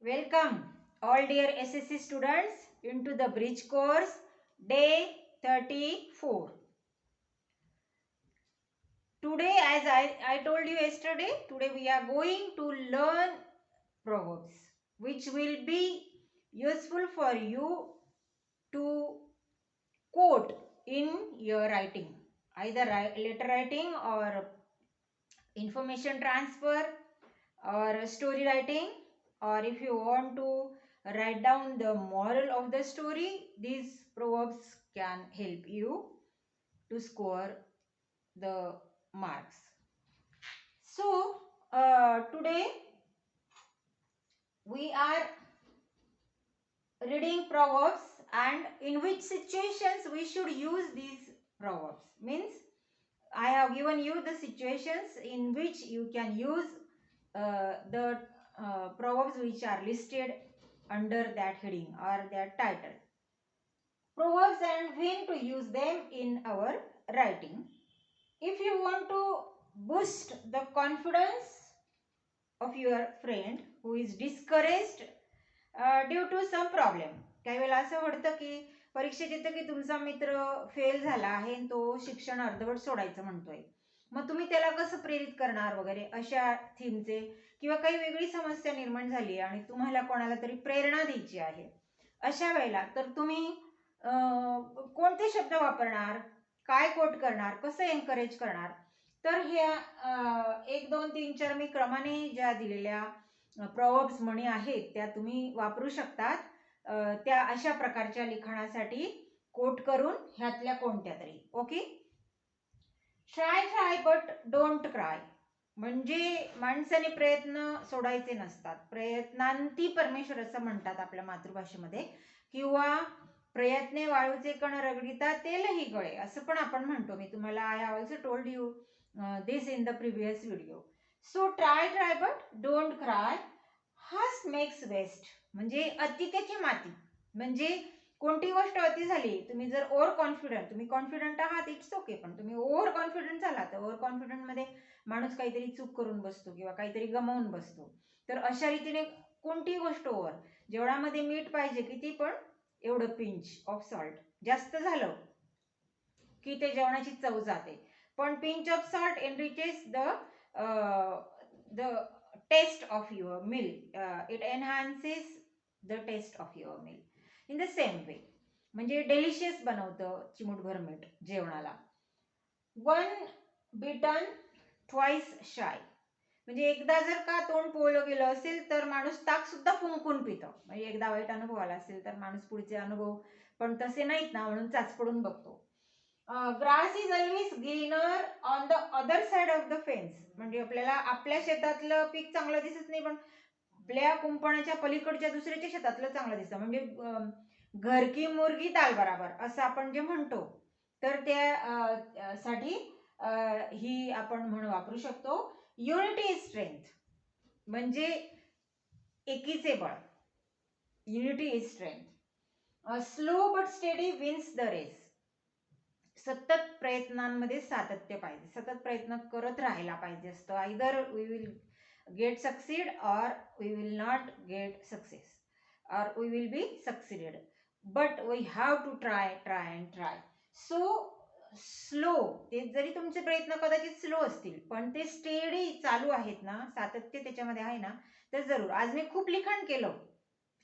Welcome all dear SSC students into the bridge course day 34. Today as I told you yesterday, today we are going to learn proverbs which will be useful for you to quote in your writing, either letter writing or information transfer or story writing, or if you want to write down the moral of the story, these proverbs can help you to score the marks. So today we are reading proverbs, and in which situations we should use these proverbs means I have given you the situations in which you can use the proverbs which are listed under that heading or that title. Proverbs and when to use them in our writing. If you want to boost the confidence of your friend who is discouraged due to some problem, काही वेळेला असं घडतं की परीक्षेत येतं की तुमचा मित्र फेल झाला आहे आणि तो शिक्षण अर्धवट सोडायचं म्हणतोय, मग तुम्ही त्याला कसं प्रेरित करणार वगैरे अशा थीमचे, किंवा काही वेगळी समस्या निर्माण झाली आणि तुम्हाला कोणाला तरी प्रेरणा द्यायची आहे, अशा वेळेला तर तुम्ही कोणते शब्द वापरणार, काय कोट करणार, कसं एनकरेज करणार. तर ह्या 1 2 3 4 मी क्रमाने ज्या दिलेल्या प्रॉव्हर्ब्स म्हणी आहेत त्या तुम्ही वापरू शकतात. त्या अशा प्रकारच्या लिखाणासाठी कोट करून ह्यातल्या कोणत्या तरी. Okay. Try try but don't cry, म्हणजे माणसाने प्रयत्न सोडायचे नसतात, प्रयत्नांती परमेश्वर असं म्हणतात आपल्या मातृभाषेमध्ये, किंवा प्रयत्ने वाळूचे कण रगडिता तेलही गळे असं पण आपण म्हणतो. मी तुम्हाला I have also told you this in the previous video. So try try but don't cry, हास मेक्स वेस्ट, म्हणजे अति तेथे माती, म्हणजे कोणती गोष्ट अति झाली, तुम्ही जर ओव्हर कॉन्फिडंट, तुम्ही कॉन्फिडंट आहात इट्स ओके, पण तुम्ही ओव्हर कॉन्फिडंट झाला तर ओव्हर कॉन्फिडंट मध्ये माणूस काहीतरी चूक करून बसतो किंवा काहीतरी गमावून बसतो. तर अशा रीतीने कोणतीही गोष्ट ओव्हर, जेवढामध्ये मीठ पाहिजे किती, पण एवढं पिंच ऑफ सॉल्ट, जास्त झालं की ते जेवणाची चव जाते. पण pinch of salt enriches the taste of your meal, it enhances the taste of your meal. In the same way, म्हणजे डेलिशियस बनवतं चिमूटभर मीठ जेवणाला. वन बिटन ट्वाइस शाय, म्हणजे एकदा जर का तोंड पोळलं गेलं असेल तर माणूस ताक सुद्धा फुंकून पितं, म्हणजे एकदा वाईट अनुभव आला असेल तर माणूस पुढचे अनुभव पण तसे नाहीत ना म्हणून चाचपडून बघतो. Grass is always greener on the other side of the fence, म्हणजे आपल्याला आपल्या शेतातलं पीक चांगलं दिसत नाही, पण आपल्या कुंपणाच्या पलीकडच्या दुसऱ्याच्या शेतातलं चांगलं दिसतं, म्हणजे घर की मुर्गी दाल बराबर असं आपण जे म्हणतो. तर त्या साठी ही आपण म्हण वापरू शकतो. युनिटी इज स्ट्रेंथ, म्हणजे एकीचे बळ, unity is strength. Slow but steady wins the race, सतत प्रयत्नांमध्ये सातत्य पाहिजे, सतत प्रयत्न करत राहायला पाहिजे असतं. Either we will get succeed or we will not get success, or we will be succeeded, but we have to try try and try. So slow, ते जरी तुमचे प्रयत्न कदाचित स्लो असतील पण ते स्टेडी चालू आहेत ना, सातत्य त्याच्यामध्ये आहे ना, तर जरूर. आज मी खूप लिखाण केलं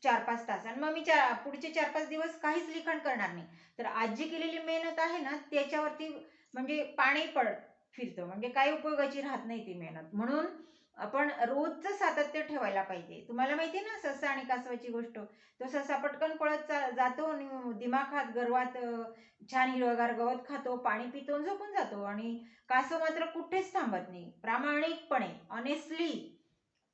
4-5 तास, आणि मग मी पुढचे 4-5 दिवस काहीच लिखाण करणार नाही, तर आज जी केलेली मेहनत आहे ना त्याच्यावरती म्हणजे पाणी फिरतं, म्हणजे काही उपयोगाची राहत नाही ती मेहनत. म्हणून आपण रोजचं सातत्य ठेवायला पाहिजे. तुम्हाला माहिती आहे ना ससा आणि कासवाची गोष्ट, तो ससा पटकन पळत जातो आणि दिमाखात गर्वात छान हिरवगार गवत खातो, पाणी पितो, झोपून जातो, आणि कासव मात्र कुठेच थांबत नाही, प्रामाणिकपणे ऑनेस्टली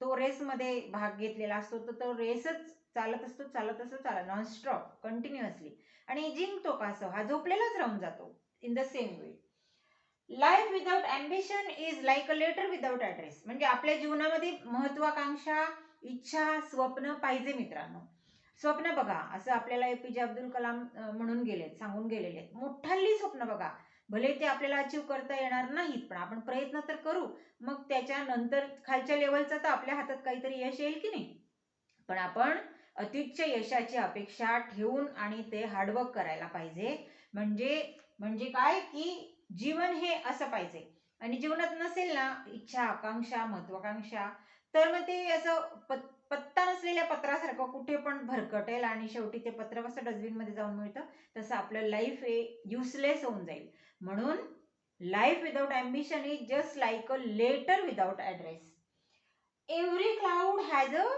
तो रेसमध्ये भाग घेतलेला असतो, तर तो रेसच चालत असतो, चालत असतो, चालत नॉनस्टॉप कंटिन्युअसली, आणि जिंकतो कासव, हा झोपलेलाच राहून जातो. In the same way, life without ambition is like a letter without address, म्हणजे आपल्या जीवनामध्ये महत्वाकांक्षा, इच्छा, स्वप्न पाहिजे मित्रांनो. स्वप्न बघा, असं आपल्याला एपीजे अब्दुल कलाम म्हणून गेलेत, सांगून गेलेले, मोठाली स्वप्न बघा, भले ते आपल्याला अचीव करता येणार नाहीत पण आपण प्रयत्न तर करू, मग त्याच्यानंतर खालच्या लेवलचं तर आपल्या हातात काहीतरी यश येईल की नाही. पण आपण अत्युच्च यशाची अपेक्षा ठेवून आणि ते हार्डवर्क करायला पाहिजे. म्हणजे काय की जीवन हे असं पाहिजे. आणि जीवनात नसेल ना इच्छा, आकांक्षा, महत्वाकांक्षा, तर मग ते असं पत्ता नसलेल्या पत्रासारखं कुठे पण भरकटेल आणि शेवटी ते पत्र कसं डस्टबिन मध्ये जाऊन मिळतं तसं आपलं लाईफ हे युजलेस होऊन जाईल. म्हणून life without ambition is just like a letter without address. Every cloud has a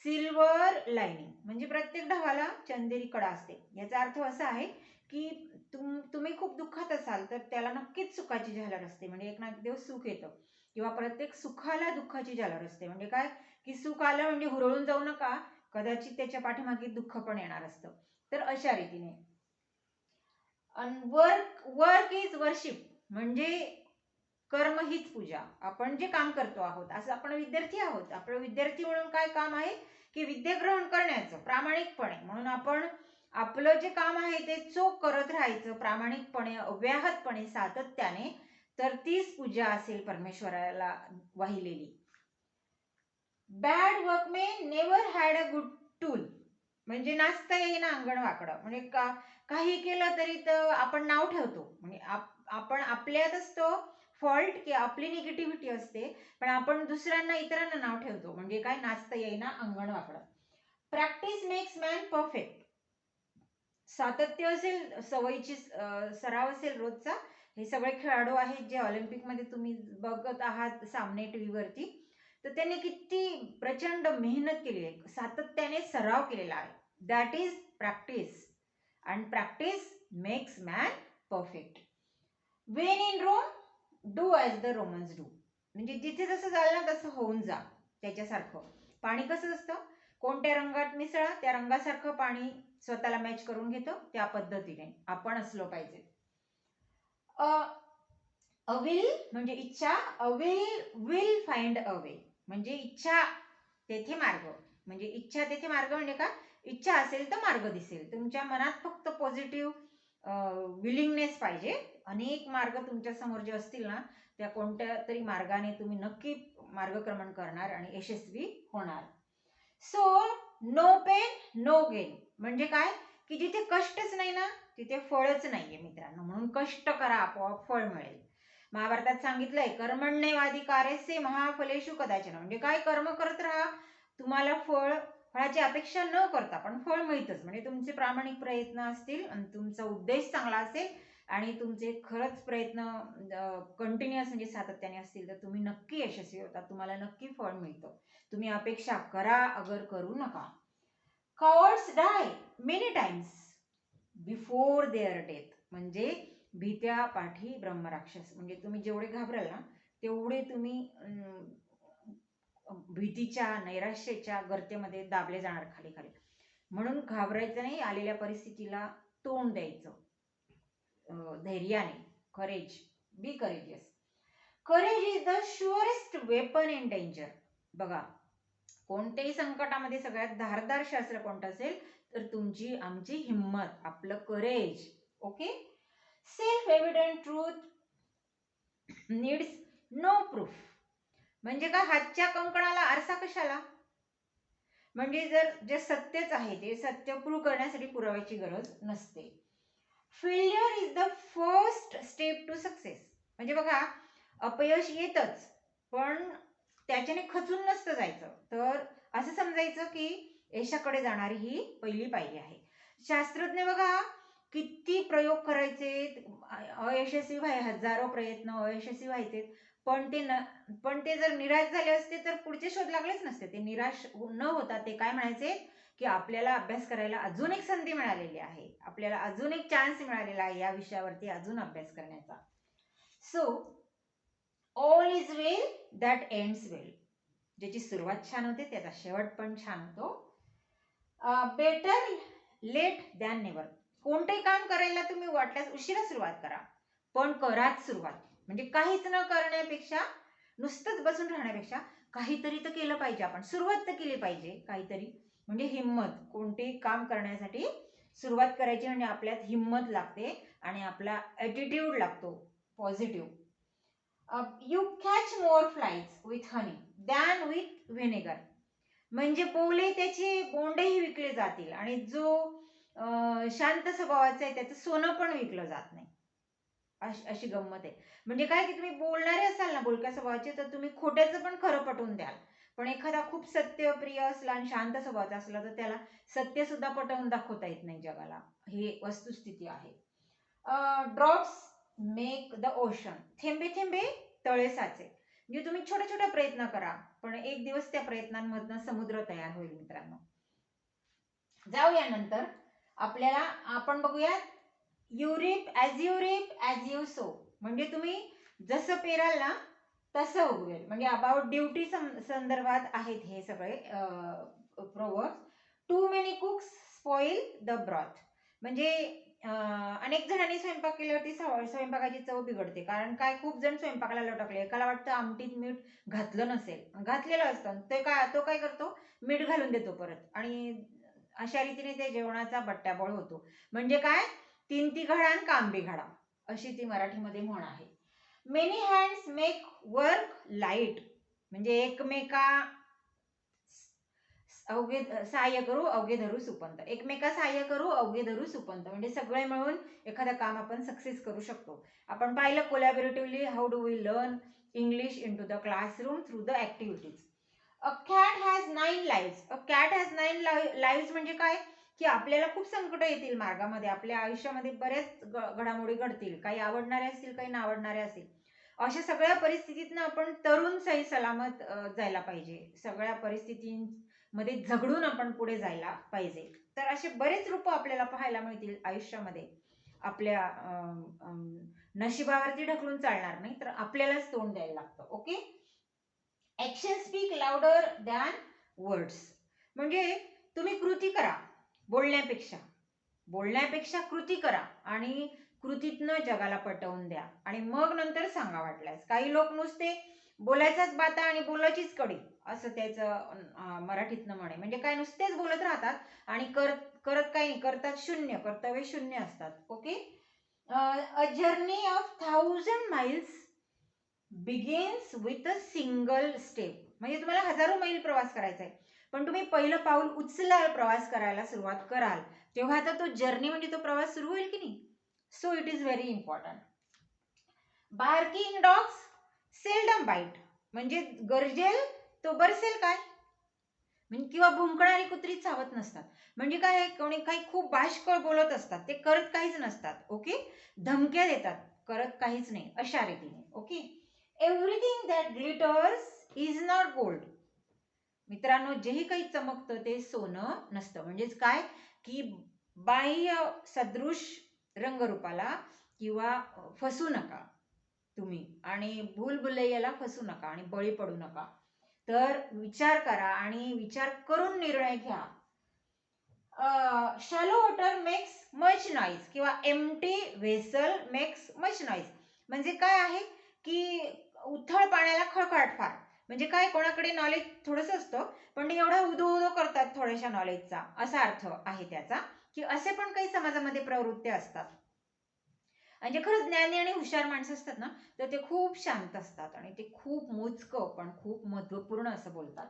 silver lining. म्हणजे प्रत्येक ढगाला चंदेरी कडा असते. याचा अर्थ असा आहे की तुम्ही खूप दुःखात असाल तर त्याला नक्कीच सुखाची झालर असते. म्हणजे एक ना एक दिवस सुख येतं. किंवा प्रत्येक सुखाला दुःखाची झालर असते. म्हणजे काय की सुख आलं म्हणजे हुरळून जाऊ नका, कदाचित त्याच्या पाठीमागे दुःख पण येणार असतं. तर अशा रीतीने वर्क इज वर्शिप. म्हणजे कर्म हीच पूजा. आपण जे काम करतो आहोत, असं आपण विद्यार्थी आहोत, आपण विद्यार्थी म्हणून काय काम आहे की विद्या ग्रहण करण्याचं प्रामाणिकपणे. म्हणून आपण आपलं जे काम आहे ते चोख करत राहायचं प्रामाणिकपणे, अव्याहतपणे, सातत्याने. तर तीच पूजा असेल परमेश्वराला वाहिलेली. Bad workmen never had a good tool. म्हणजे नाचता येईना अंगण वाकडं. म्हणजे काही केलं तरी तर आपण नाव ठेवतो. म्हणजे आपण आपल्यातच तो फॉल्ट की आपली निगेटिव्हिटी असते, पण आपण दुसऱ्यांना इतरांना नाव ठेवतो. म्हणजे काय नाचता येईना अंगण वाकडं. Practice makes man perfect. सातत्य असेल, सवयीची सराव असेल रोजचा. हे सगळे खेळाडू आहेत जे ऑलिम्पिकमध्ये तुम्ही बघत आहात सामने टीव्हीवरती, तर त्यांनी किती प्रचंड मेहनत केली आहे, सातत्याने सराव केलेला आहे. That is practice. And practice makes man perfect. When in Rome do as the Romans do. म्हणजे जिथे जसं झालं ना तसं होऊन जा त्याच्यासारखं. पाणी कसं असतं, कोणत्या रंगात मिसळा त्या रंगासारखं पाणी स्वतःला मॅच करून घेतो. त्या पद्धतीने आपण असलो पाहिजे. अ विल म्हणजे इच्छा, अ विल फाइंड अ वे. म्हणजे इच्छा तेथे मार्ग. म्हणजे इच्छा तेथे मार्ग म्हणजे का, इच्छा असेल तर मार्ग दिसेल. तुमच्या मनात फक्त पॉझिटिव्ह विलिंगनेस पाहिजे. अनेक मार्ग तुमच्या समोर जे असतील ना, त्या कोणत्या तरी मार्गाने तुम्ही नक्की मार्गक्रमण करणार आणि यशस्वी होणार. So no pain no gain. म्हणजे काय की जिथे कष्टच नाही ना तिथे फळच नाहीये मित्रांनो. म्हणून कष्ट करा, आपोआप फळ मिळेल. महाभारतात सांगितलंय कर्मण्येवाधिकारस्ते महाफलेषु कदाचन. म्हणजे काय, कर्म करत राहा, तुम्हाला फळाची अपेक्षा न करता पण फळ मिळतच. म्हणजे तुमचे प्रामाणिक प्रयत्न असतील आणि तुमचा उद्देश चांगला असेल आणि तुमचे खरंच प्रयत्न कंटिन्युअस म्हणजे सातत्याने असतील तर तुम्ही नक्की यशस्वी होता. तुम्हाला नक्की फळ मिळतं. तुम्ही अपेक्षा करा, अगर करू नका. Cowards die many times before their death. म्हणजे भीत्या पाठी ब्रह्मराक्षस. म्हणजे तुम्ही जेवढे घाबराल ना तेवढे तुम्ही भीतीच्या नैराश्याच्या गर्तेमध्ये दाबले जाणार खाली खाली. म्हणून घाबरायचं नाही, आलेल्या परिस्थितीला तोंड द्यायचं धैर्याने. Courage, be courageous. Courage is the surest weapon in danger. बघा, कोणत्याही संकटामध्ये सगळ्यात धारदार शस्त्र कोणतं असेल तर तुमची आमची हिम्मत, आपलं courage. Okay. Self evident truth needs no proof. म्हणजे का, हातच्या कंकणाला आरसा कशाला. म्हणजे जर जे सत्यच आहे ते सत्य प्रूव्ह करण्यासाठी पुराव्याची गरज नसते. Failure is the first step to success. म्हणजे बघा, अपयश येतच पण त्याच्याने खचून नसतं जायचं. तर असं समजायचं की यशाकडे जाणारी ही पहिली पायरी आहे. शास्त्रज्ञ बघा किती प्रयोग करायचे, अयशस्वी हजारो प्रयत्न अयशस्वी व्हायचे, पण ते जर निराश झाले असते तर पुढचे शोध लागलेच नसते. ते निराश न होता ते काय म्हणायचे की आपल्याला अभ्यास करायला अजून एक संधी मिळालेली आहे, आपल्याला अजून एक चान्स मिळालेला आहे या विषयावरती अजून अभ्यास करण्याचा. So all is well that ends well. ज्याची सुरुवात छान होते त्याचा शेवट पण छान होतो. Better late than never. कोणतेही काम करायला तुम्ही वाटल्यास उशिरा सुरुवात करा, पण कराच सुरुवात. म्हणजे काहीच न करण्यापेक्षा, नुसतंच बसून राहण्यापेक्षा काहीतरी तर केलं पाहिजे. आपण सुरुवात तर केली पाहिजे काहीतरी. म्हणजे हिम्मत, कोणतेही काम करण्यासाठी सुरुवात करायची म्हणजे आपल्यात हिम्मत लागते आणि आपला ॲटिट्यूड लागतो positive. You catch more flies with honey than with vinegar. म्हणजे बोले त्याचे बोंडेही विकले जातील आणि जो शांत स्वभावाचा आहे त्याचं सोनं पण विकलं जात नाही. अशी गंमत आहे. म्हणजे काय की तुम्ही बोलणारे असाल ना बोलक्या स्वभावाचे तर तुम्ही खोट्याचं पण खरं पटवून द्याल. पण एखादा खूप सत्यप्रिय असला आणि शांत स्वभावाचा असला तर त्याला सत्य सुद्धा पटवून दाखवता येत नाही जगाला. ही वस्तुस्थिती आहे. Drops make the ocean. थेंबे थेंबे तळे साचे. म्हणजे तुम्ही छोट्या छोट्या प्रयत्न करा पण एक दिवस त्या प्रयत्नांमधनं समुद्र तयार होईल मित्रांनो. जाऊया नंतर आपल्याला आपण बघूयात you reap as you sow. म्हणजे तुम्ही जसं पेराल ना तसं उगवेल. म्हणजे अबाउट ड्युटी संदर्भात आहेत हे सगळे proverbs. Too many cooks spoil the broth. म्हणजे अनेक जणांनी स्वयंपाक केल्यावरती स्वयंपाकाची चव बिघडते. कारण काय खूप जण स्वयंपाकाला लटकले. एकाला वाटतं आमटीत मीठ घातलं नसेल, घातलेलं असतं तो काय करतो मीठ घालून देतो परत आणि अशा रीतीने ते जेवणाचा बट्ट्याबोळ होतो. म्हणजे काय तीन तिघडा आणि काम बिघडा अशी ती मराठीमध्ये म्हण आहे. Many hands make work light. म्हणजे एकमेका सहाय्य करू अवघे धरू सुपंत. एकमेका सहाय्य करू अवघे धरू सुपंत. म्हणजे सगळे मिळून एखादं काम आपण सक्सेस करू शकतो. आपण पाहिलं collaboratively how do we learn English in to the classroom through the activities. A cat has 9 lives. A cat has 9 lives म्हणजे काय की आपल्याला खूप संकट येतील मार्गामध्ये. आपल्या आयुष्यामध्ये बऱ्याच घडामोडी घडतील. काही आवडणारे असतील काही नावडणारे असतील. अशा सगळ्या परिस्थितीतनं आपण तरुण सही सलामत जायला पाहिजे. सगळ्या परिस्थितींमध्ये झगडून आपण पुढे जायला पाहिजे. तर असे बरेच रूप आपल्याला पाहायला मिळतील आयुष्यामध्ये. आपल्या नशिबावरती ढकलून चालणार नाही तर आपल्यालाच तोंड द्यायला लागतं. Okay. Action speak louder than words. म्हणजे तुम्ही कृती करा बोलण्यापेक्षा कृती करा आणि कृतीतनं जगाला पटवून द्या आणि मग नंतर सांगा वाटल्यास. काही लोक नुसते बोलायचाच बाता आणि बोलायचीच कडी असं त्याचं मराठीतनं म्हणे. म्हणजे काय नुसतेच बोलत राहतात आणि करत काही नाही, करतात शून्य, कर्तव्य शून्य असतात. Okay. A journey of 1000 miles begins with a single step. म्हणजे तुम्हाला हजारो मैल प्रवास करायचा आहे पण तुम्ही पहिलं पाऊल उचलाल प्रवास करायला सुरुवात कराल तेव्हा आता तो जर्नी म्हणजे तो प्रवास सुरू होईल की नाही. So it is very important. Barking dogs seldom bite. म्हणजे गरजेल तो बरसेल काय म्हणजे किंवा भुंकणारी कुत्री चावत नसतात. म्हणजे काय कोणी काही खूप बाष्कळ बोलत असतात ते करत काहीच नसतात. ओके. धमक्या देतात करत काहीच नाही अशा रीतीने. Okay. Everything that glitters is not gold. मित्रांनो जेही काही चमकतं ते सोनं नसतं. म्हणजेच काय की बाह्य सदृश रंगरूपाला किंवा फसू नका तुम्ही आणि भूलभुलैयाला फसू नका आणि बळी पडू नका. तर विचार करा आणि विचार करून निर्णय घ्या. Shallow water makes much noise किंवा empty vessel makes much noise. म्हणजे काय आहे की उथळ पाण्याला खळखळाट फार. म्हणजे काय कोणाकडे नॉलेज थोडंसं असतं पण एवढा उदो करतात थोड्याशा नॉलेजचा असा अर्थ आहे त्याचा की असे पण काही समाजामध्ये प्रवृत्ती असतात. म्हणजे खरंच ज्ञानी आणि हुशार माणसं असतात ना तर ते खूप शांत असतात आणि ते खूप मोजकं पण खूप महत्वपूर्ण असं बोलतात.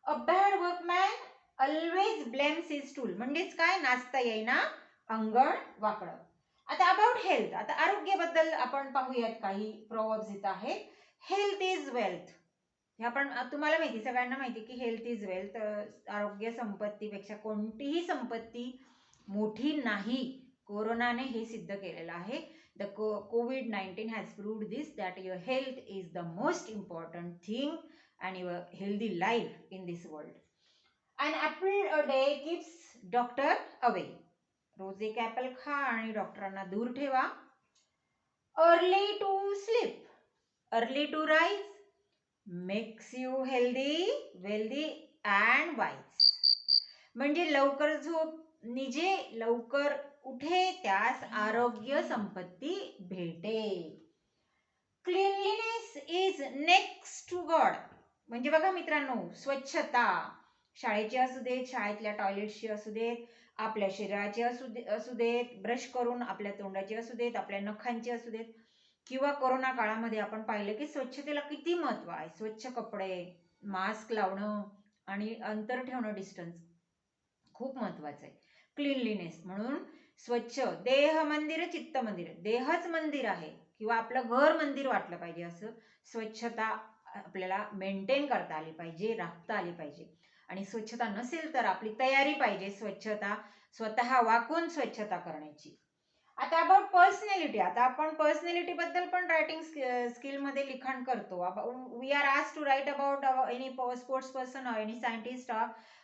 A bad workman always blames his tool. म्हणजेच काय नाचता येईना अंगण वाकडं. आता अबाउट हेल्थ. आता आरोग्याबद्दल आपण पाहूयात काही प्रोव्हर्ब्स इथं आहेत. Health is wealth. हे आपण तुम्हाला माहिती सगळ्यांना माहिती की हेल्थ इज वेल्थ. आरोग्य संपत्तीपेक्षा कोणतीही संपत्ती मोठी नाही. कोरोनाने हे सिद्ध केलेलं आहे. The COVID-19 has proved this that your health is the most important thing and your healthy life in this world. An apple a day keeps doctor away. रोज एक ऍपल खा आणि डॉक्टरांना दूर ठेवा. Early to sleep early to rise makes you healthy wealthy and wise. म्हणजे लवकर झोप निजे लवकर उठे त्यास आरोग्य संपत्ती भेटे. Cleanliness is next to God. म्हणजे बघा मित्रांनो स्वच्छता शाळेची असू देत शाळेतल्या टॉयलेटची असू देत आपल्या शरीराची असू देत ब्रश करून आपल्या तोंडाची असू देत आपल्या नखांची असू देत किंवा कोरोना काळामध्ये आपण पाहिलं की स्वच्छतेला किती महत्व आहे. स्वच्छ कपडे मास्क लावणं आणि अंतर ठेवणं, डिस्टन्स खूप महत्वाचं आहे. क्लीनलीनेस, म्हणून स्वच्छ देह मंदिर चित्त मंदिर, देहच मंदिर आहे किंवा आपलं घर मंदिर वाटलं पाहिजे, असं स्वच्छता आपल्याला मेंटेन करता आली पाहिजे, राखता आली पाहिजे. आणि स्वच्छता नसेल तर आपली तयारी पाहिजे स्वच्छता स्वतः वाकून स्वच्छता करण्याची. आता अबाउट पर्सनॅलिटी, आता आपण पर्सनॅलिटी बद्दल पण रायटिंग स्किल मध्ये लिखाण करतो. We are asked to write about any sports person or any scientist,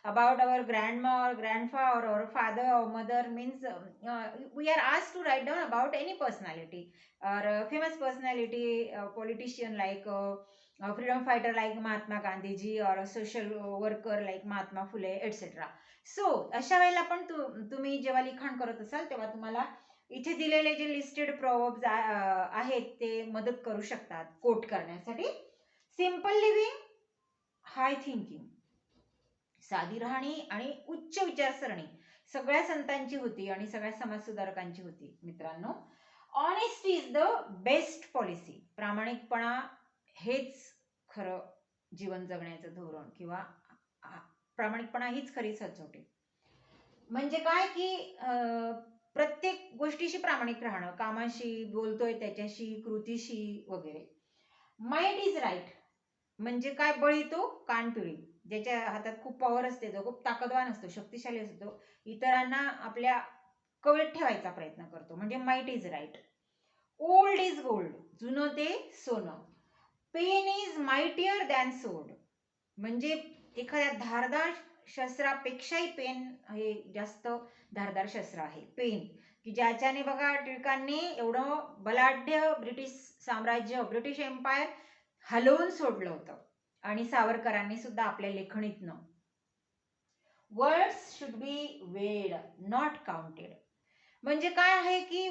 about our grandma or grandpa or our father or mother, means we are asked to write down about any personality or famous personality, politician like freedom fighter like Mahatma Gandhi ji, or a social worker like Mahatma Phule, etc. So अशा वेळेला पण तुम्ही जेव्हा लिखाण करत असाल तेव्हा तुम्हाला इथे दिलेले जे लिस्टेड प्रोव्हर्ब्स आहेत ते मदत करू शकतात कोट करण्यासाठी. सिंपल लिव्हिंग, हाय थिंकिंग, साधी राहणी आणि उच्च विचारसरणी सगळ्या संतांची होती आणि सगळ्या समाजसुधारकांची होती मित्रांनो. Honesty is the best policy, प्रामाणिकपणा हेच खरं जीवन जगण्याचं धोरण, किंवा प्रामाणिकपणा हीच खरी सचोटी. म्हणजे काय की प्रत्येक गोष्टीशी प्रामाणिक राहणं, कामाशी, बोलतोय त्याच्याशी, कृतीशी वगैरे. माइट इज राईट म्हणजे काय, बळी तो कानपिळी, ज्याच्या हातात खूप पॉवर असते, तो खूप ताकदवान असतो, शक्तिशाली असतो, इतरांना आपल्या कवेत ठेवायचा प्रयत्न करतो, म्हणजे might is right. Old is gold, जुनं ते सोनं. पेन इज माइटियर दॅन सोड, म्हणजे एखाद्या धारदार शस्त्रापेक्षाही पेन हे जास्त धारदार शस्त्र आहे. पेन की ज्याच्याने बघा टिळकांनी एवढं बलाढ्य ब्रिटिश साम्राज्य, ब्रिटिश एम्पायर हलवून सोडलं होतं, आणि सावरकरांनी सुद्धा आपल्या लेखणीतनं. वर्ड्स शुड बी वेड नॉट काउंटेड, म्हणजे काय आहे की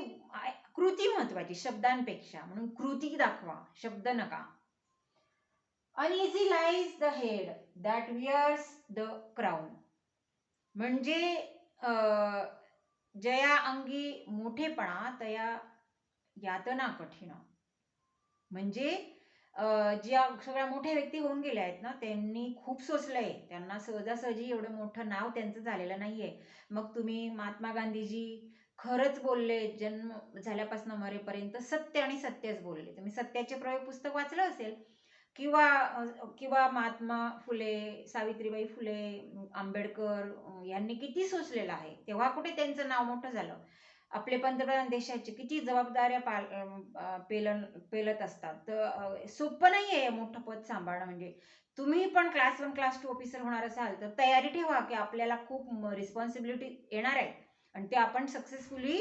कृती महत्वाची शब्दांपेक्षा, म्हणून कृती दाखवा, शब्द नका. Uneasy lies the head that wears the crown, म्हणजे जया अंगी मोठेपणा तया यातना कठीण, म्हणजे ज्या सगळ्या मोठ्या व्यक्ती होऊन गेल्या आहेत ना, त्यांनी खूप सोसलंय, त्यांना सहजासहजी एवढं मोठं नाव त्यांचं झालेलं नाहीये. मग तुम्ही महात्मा गांधीजी खरंच बोलले, जन्म झाल्यापासून मरेपर्यंत सत्य आणि सत्यच बोलले. तुम्ही सत्याचे प्रयोग पुस्तक वाचलं असेल, किंवा महात्मा फुले, सावित्रीबाई फुले, आंबेडकर यांनी किती सोसलेलं आहे, तेव्हा कुठे त्यांचं नाव मोठं झालं. आपले पंतप्रधान देशाचे किती जबाबदाऱ्या पेलत असतात, तर सोपं नाहीये मोठं पद सांभाळणं. म्हणजे तुम्ही पण क्लास 1 क्लास 2 ऑफिसर होणार असाल तर तयारी ठेवा की आपल्याला खूप रिस्पॉन्सिबिलिटी येणार आहे, आणि ते आपण सक्सेसफुली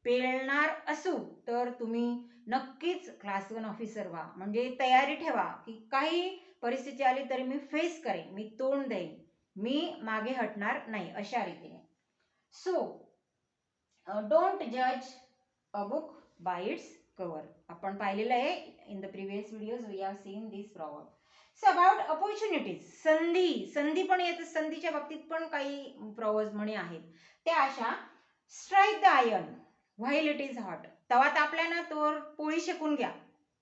पेलणार असू तर तुम्ही नक्कीच क्लास 1 ऑफिसर व्हा. म्हणजे तयारी ठेवा की काही परिस्थिती आली तरी मी फेस करेन, मी तोंड देईन, मी मागे हटणार नाही, अशा रीतीने. सो डोंट जज a book by its cover, आपण पाहिलेलं आहे in the previous videos, we have seen this problem. So about opportunities, संधी पण येत, संधीच्या बाबतीत पण काही प्रॉवर्ब्स म्हणी आहेत. त्या अशा, strike the iron while it is hot, तवा तापल्या ना तर पोळी शेकून घ्या,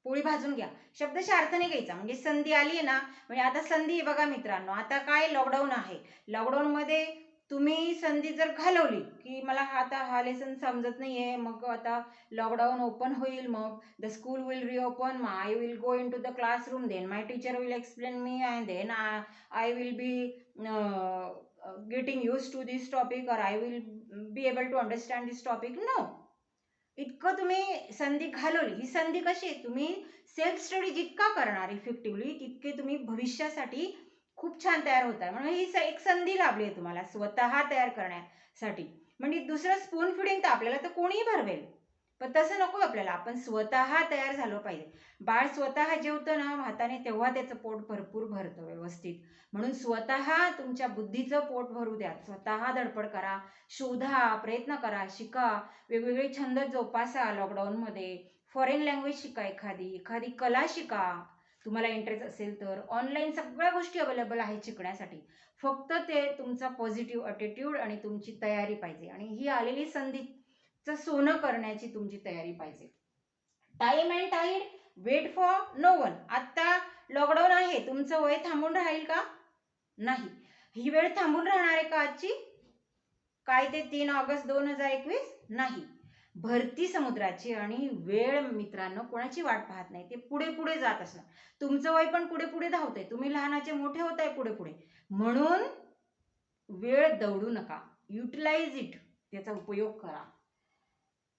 पोळी भाजून घ्या. शब्दशः अर्थ नाही घ्यायचा, म्हणजे संधी आली ना, म्हणजे आता संधी बघा मित्रांनो, आता काय लॉकडाऊन आहे, लॉकडाऊन मध्ये तुम्ही संधी जर घालवली की मला आता हा लेसन समजत नाहीये, मग आता लॉकडाऊन ओपन होईल, मग the school will reopen, I will go in to the classroom, then my teacher will explain me, and then I will be getting used to this topic, or I will be able to understand this topic. No, इतकं तुम्ही संधी घालवली. ही संधी कशी आहे, तुम्ही self study जितका करणार इफेक्टिव्हली तितके तुम्ही भविष्यासाठी खूप छान तयार होताय. म्हणून ही एक संधी लाभली आहे तुम्हाला स्वतः तयार करण्यासाठी. म्हणजे दुसरं स्पून फिडिंग तर आपल्याला तर कोणीही भरवेल, पण तसं नको आपल्याला, आपण स्वतः तयार झालो पाहिजे. बाळ स्वतः जेवतं ना हाताने तेव्हा त्याचं पोट भरपूर भरतं व्यवस्थित. म्हणून स्वतः तुमच्या बुद्धीचं पोट भरू द्या, स्वतः धडपड करा, शोधा, प्रयत्न करा, शिका, वेगवेगळे छंद जोपासा. लॉकडाऊनमध्ये फॉरेन लँग्वेज शिका, एखादी कला शिका, तुम्हाला इंटरेस्ट असेल तर. ऑनलाईन सगळ्या गोष्टी अवेलेबल आहेत शिकण्यासाठी, फक्त ते तुमचा पॉझिटिव्ह अटिट्यूड आणि तुमची तयारी पाहिजे, आणि ही आलेली संधीचं सोनं करण्याची तुमची तयारी पाहिजे. Time and tide wait for no one. आता लॉकडाऊन आहे, तुमचं वय थांबून राहील का? नाही. ही वेळ थांबून राहणार आहे का आजची? काय ते 3 ऑगस्ट 2021? नाही. भरती समुद्राची आणि वेळ मित्रांनो कोणाची वाट पाहत नाही, ते पुढे पुढे जात असणार. तुमचं वय पण पुढे पुढे धावतंय, तुम्ही लहानाचे मोठे होताय पुढे पुढे. म्हणून वेळ दौडू नका, युटिलाइज इट, त्याचा उपयोग करा.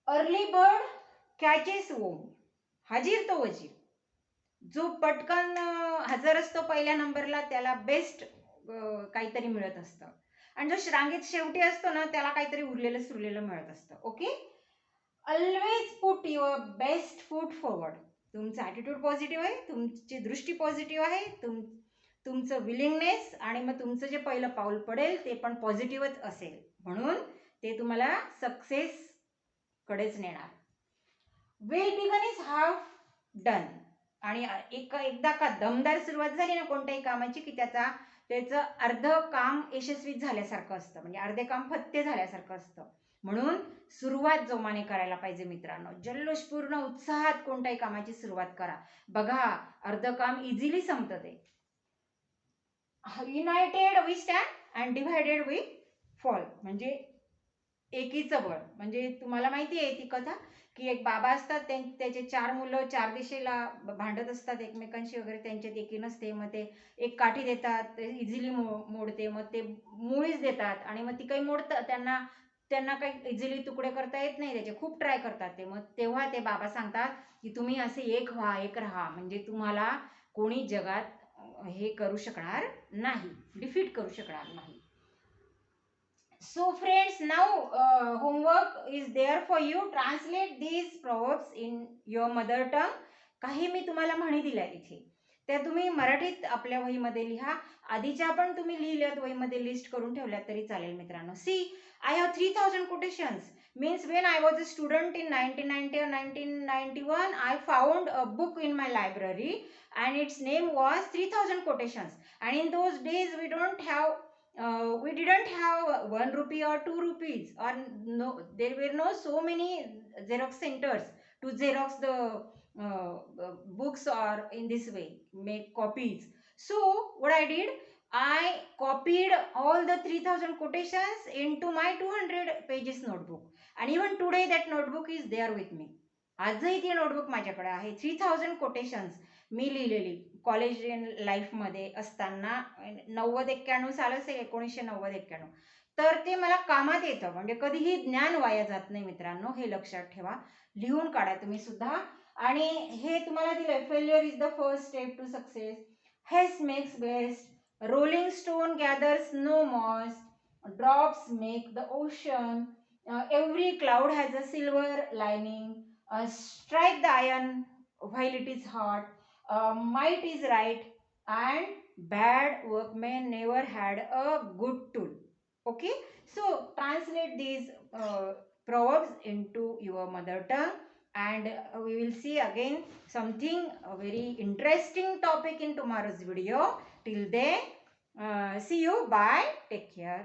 अर्ली बर्ड कॅचेस वोम, हजीर तो वजीर. जो पटकन हजर असतो पहिल्या नंबरला त्याला बेस्ट काहीतरी मिळत असतं, आणि जो रांगेत शेवटी असतो ना त्याला काहीतरी उरलेलं सुरलेलं मिळत असतं. Okay, always put your best foot forward. तुमचा ॲटिट्यूड पॉझिटिव्ह आहे, तुमची दृष्टी पॉझिटिव्ह आहे, तुमचं विलिंगनेस आणि मग तुमचं जे पहिलं पाऊल पडेल ते पण पॉझिटिव्हच असेल, म्हणून ते तुम्हाला सक्सेस कडेच नेणार. Well begun is half done. आणि एकदा का दमदार सुरुवात झाली ना कोणत्याही कामाची की त्याचं अर्ध काम यशस्वी झाल्यासारखं असतं, म्हणजे अर्धे काम फत्ते झाल्यासारखं असतं. म्हणून सुरुवात जोमाने करायला पाहिजे मित्रांनो. जल्लोषपूर्ण उत्साहात कोणत्याही कामाची सुरुवात करा. बघा, अर्ध काम इझिली संपतं ते. United we stand and divided we fall. म्हणजे एकीचं बळ. म्हणजे तुम्हाला माहिती आहे ती कथा की एक बाबा असतात, त्याचे 4 मुलं 4 दिशेला भांडत असतात एकमेकांशी वगैरे, त्यांच्यात एकी नसते. मग ते एक काठी देतात, इझिली मोडते, मग ते मुळीच देतात आणि मग ती काही मोडतं, त्यांना काही इझिली तुकडे करता येत नाही, त्याचे खूप ट्राय करतात ते. मग तेव्हा ते बाबा सांगतात की तुम्ही असे एक व्हा, एक राहा, म्हणजे तुम्हाला कोणी जगात हे करू शकणार नाही, डिफीट करू शकणार नाही. So friends, now homework is there for you. Translate these proverbs in your mother tongue. काही मी तुम्हाला म्हणी दिल्या इथे, त्या तुम्ही मराठीत आपल्या वहीमध्ये लिहा. आधीच्या पण तुम्ही लिहिल्यात वहीमध्ये, लिस्ट करून ठेवल्यात तरी चालेल मित्रांनो. See, I have 3000 quotations. Means when I was a student in 1990 or 1991, I found a book in my library and its name was 3000 quotations. And in those days we didn't have 1 rupee or 2 rupees, or no, there were no so many Xerox centers to Xerox the books or in this way make copies. So what I did, I copied all the 3000 quotations into my 200 pages notebook, and even today that notebook is there with me. आजही ती notebook माझ्याकडे आहे. 3000 quotations मी लिहिलेली college लाईफमध्ये असताना, 90-91 साल असेल, 1990-91. तर ते मला कामात येतं, म्हणजे कधीही ज्ञान वाया जात नाही मित्रांनो, हे लक्षात ठेवा. लिहून काढा तुम्ही सुद्धा. आणि हे तुम्हाला दिलंय, failure is the first step to success, haste makes best, rolling stone gathers no moss, drops make the ocean, every cloud has a silver lining, strike the iron while it is hot, might is right, and bad workmen never had a good tool. Okay, so translate these proverbs into your mother tongue, and we will see again something a very interesting topic in tomorrow's video. Till then, see you, bye, take care.